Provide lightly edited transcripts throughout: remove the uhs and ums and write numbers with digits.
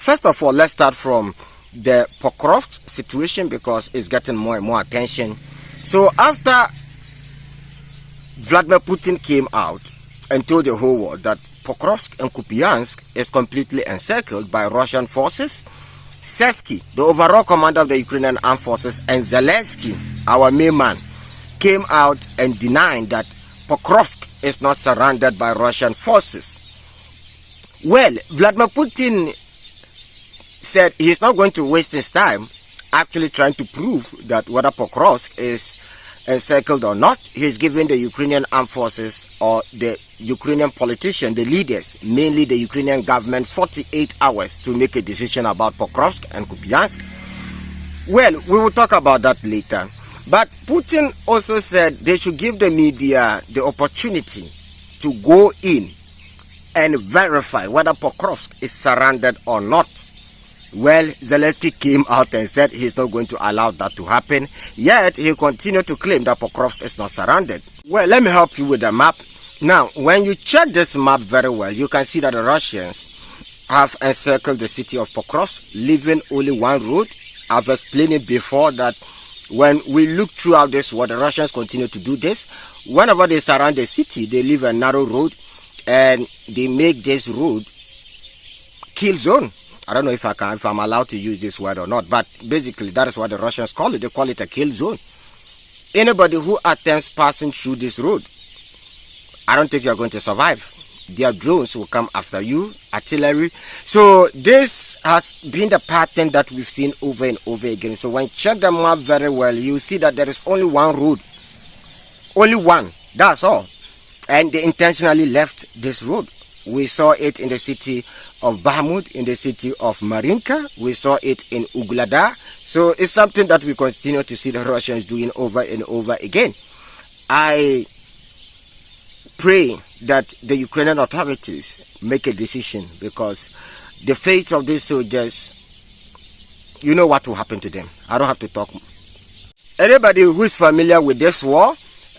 First of all, let's start from the Pokrovsk situation because it's getting more and more attention. So after Vladimir Putin came out and told the whole world that Pokrovsk and Kupiansk is completely encircled by Russian forces, Sersky, the overall commander of the Ukrainian armed forces, and Zelensky, our main man, came out and denied that Pokrovsk is not surrounded by Russian forces. Well, Vladimir Putin said he's not going to waste his time actually trying to prove that whether Pokrovsk is encircled or not. He's giving the Ukrainian armed forces or the Ukrainian politicians, the leaders, mainly the Ukrainian government, 48 hours to make a decision about Pokrovsk and Kupiansk. Well, we will talk about that later. But Putin also said they should give the media the opportunity to go in and verify whether Pokrovsk is surrounded or not. Well, Zelensky came out and said he's not going to allow that to happen, yet he continued to claim that Pokrovsk is not surrounded. Well, let me help you with the map. Now, when you check this map very well, you can see that the Russians have encircled the city of Pokrovsk, leaving only one road. I've explained it before that when we look throughout this war, the Russians continue to do this. Whenever they surround the city, they leave a narrow road and they make this road kill zone. I don't know if I'm allowed to use this word or not, but basically that is what the Russians call it. They call it a kill zone. Anybody who attempts passing through this road, I don't think you're going to survive. Their drones will come after you, artillery. So this has been the pattern that we've seen over and over again. So when you check the map very well, you see that there is only one road. Only one. That's all. And they intentionally left this road. We saw it in the city of Bakhmut, in the city of Marinka. We saw it in Ugladar. So it's something that we continue to see the Russians doing over and over again. I pray that the Ukrainian authorities make a decision, because the fate of these soldiers, you know what will happen to them. I don't have to talk. Anybody who is familiar with this war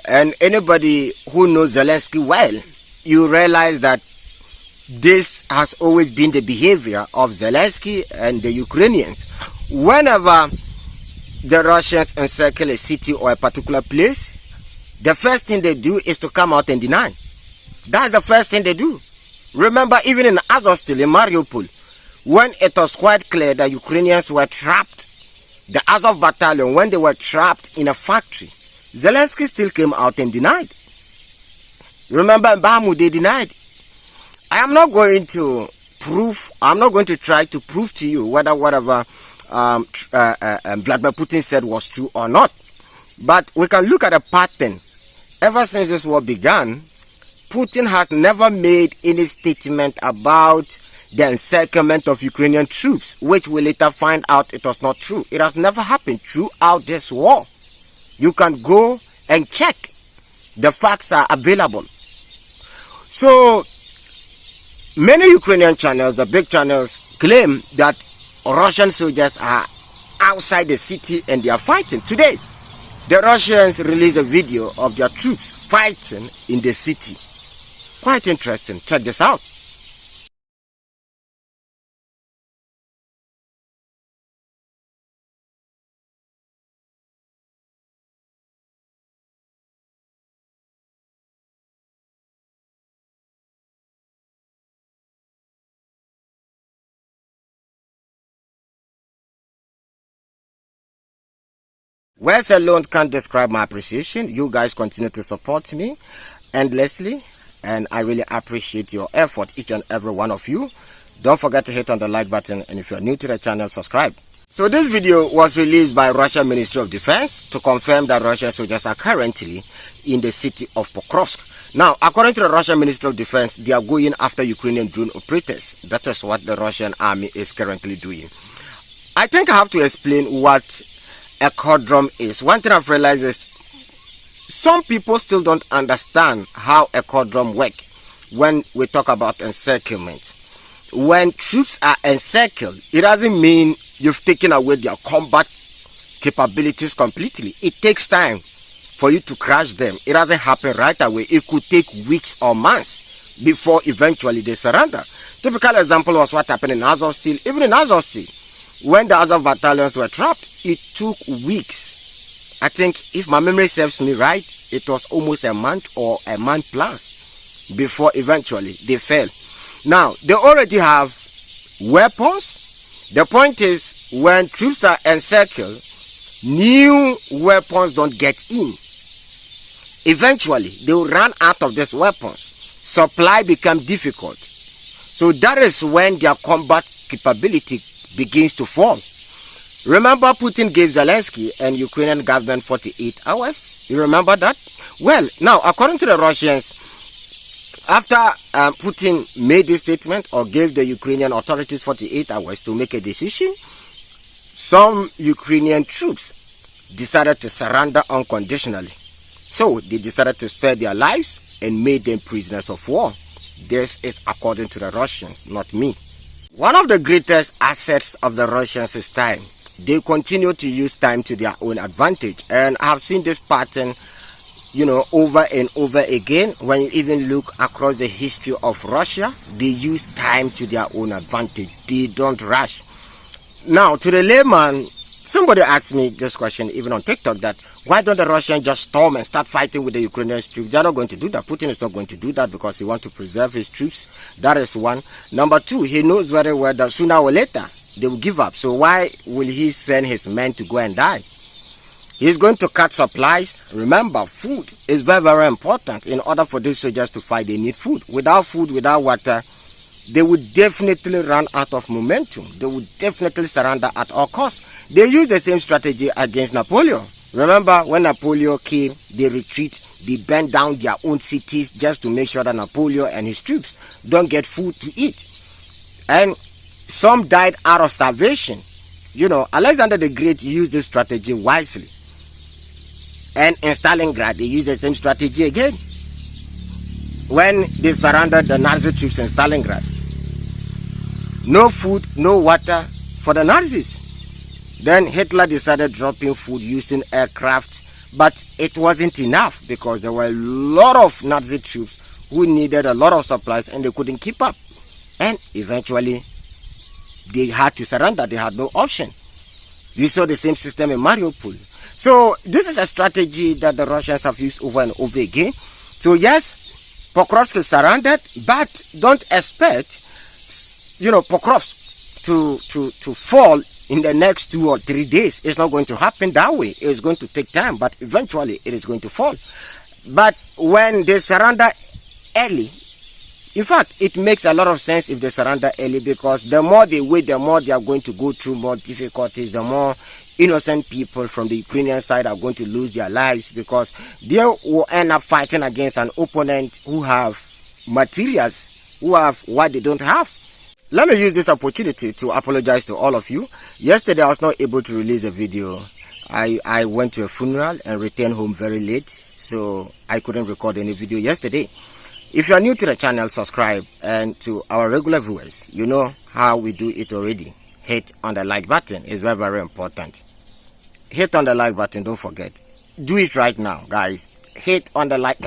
and anybody who knows Zelensky well, you realize that this has always been the behavior of Zelensky and the Ukrainians. Whenever the Russians encircle a city or a particular place, the first thing they do is to come out and deny. That's the first thing they do. Remember, even in Azovstal, in Mariupol, when it was quite clear that Ukrainians were trapped, the Azov battalion, when they were trapped in a factory, Zelensky still came out and denied. Remember, in Bakhmut, they denied. I am not going to try to prove to you whether whatever Vladimir Putin said was true or not. But we can look at a pattern. Ever since this war began, Putin has never made any statement about the encirclement of Ukrainian troops, which we later find out it was not true. It has never happened throughout this war. You can go and check. The facts are available. So many Ukrainian channels, the big channels, claim that Russian soldiers are outside the city and they are fighting. Today, the Russians released a video of their troops fighting in the city. Quite interesting. Check this out. Words alone can't describe my appreciation. You guys continue to support me endlessly, and I really appreciate your effort, each and every one of you. Don't forget to hit on the like button, and if you're new to the channel, subscribe. So this video was released by Russian Ministry of Defense to confirm that Russian soldiers are currently in the city of Pokrovsk. Now, according to the Russian Ministry of Defense, they are going after Ukrainian drone operators. That is what the Russian army is currently doing. I think I have to explain what a cordon is. One thing I've realized is some people still don't understand how a cordon works when we talk about encirclement. When troops are encircled, it doesn't mean you've taken away their combat capabilities completely. It takes time for you to crush them. It doesn't happen right away. It could take weeks or months before eventually they surrender. Typical example was what happened in Azovstal. Even in Azovstal, when the Azov battalions were trapped, it took weeks. I think, if my memory serves me right, it was almost a month or a month plus before eventually they fell. Now, they already have weapons. The point is, when troops are encircled, new weapons don't get in. Eventually, they will run out of these weapons. Supply becomes difficult. So that is when their combat capability begins to fall. Remember, Putin gave Zelensky and Ukrainian government 48 hours? You remember that? Well, now, according to the Russians, after Putin made this statement or gave the Ukrainian authorities 48 hours to make a decision, some Ukrainian troops decided to surrender unconditionally. So they decided to spare their lives and made them prisoners of war. This is according to the Russians, not me. One of the greatest assets of the Russians is time. They continue to use time to their own advantage. And I have seen this pattern, over and over again. When you even look across the history of Russia, they use time to their own advantage. They don't rush. Now, to the layman, somebody asked me this question, even on TikTok, that why don't the Russians just storm and start fighting with the Ukrainian troops? They're not going to do that. Putin is not going to do that because he wants to preserve his troops. That is one. Number two, he knows very well that sooner or later, they will give up. So why will he send his men to go and die? He's going to cut supplies. Remember, food is very, very important. In order for these soldiers to fight, they need food. Without food, without water, they would definitely run out of momentum. They would definitely surrender at all costs. They used the same strategy against Napoleon. Remember, when Napoleon came, they retreat. They burned down their own cities just to make sure that Napoleon and his troops don't get food to eat. And some died out of starvation. Alexander the Great used this strategy wisely. And in Stalingrad, they used the same strategy again. When they surrounded the Nazi troops in Stalingrad, no food, no water for the Nazis. Then Hitler decided dropping food using aircraft, but it wasn't enough because there were a lot of Nazi troops who needed a lot of supplies and they couldn't keep up. And eventually, they had to surrender. They had no option. You saw the same system in Mariupol. So this is a strategy that the Russians have used over and over again. So yes, Pokrovsk is surrounded, but don't expect, Pokrovsk to fall in the next 2 or 3 days. It's not going to happen that way. It's going to take time, but eventually it is going to fall. But when they surrender early, in fact, it makes a lot of sense if they surrender early, because the more they wait, the more they are going to go through more difficulties, the more innocent people from the Ukrainian side are going to lose their lives, because they will end up fighting against an opponent who have materials, who have what they don't have. Let me use this opportunity to apologize to all of you. Yesterday, I was not able to release a video. I went to a funeral and returned home very late, so I couldn't record any video yesterday. If you are new to the channel, subscribe, and to our regular viewers, you know how we do it already. Hit on the like button. It's very, very important. Hit on the like button, don't forget. Do it right now, guys. Hit on the like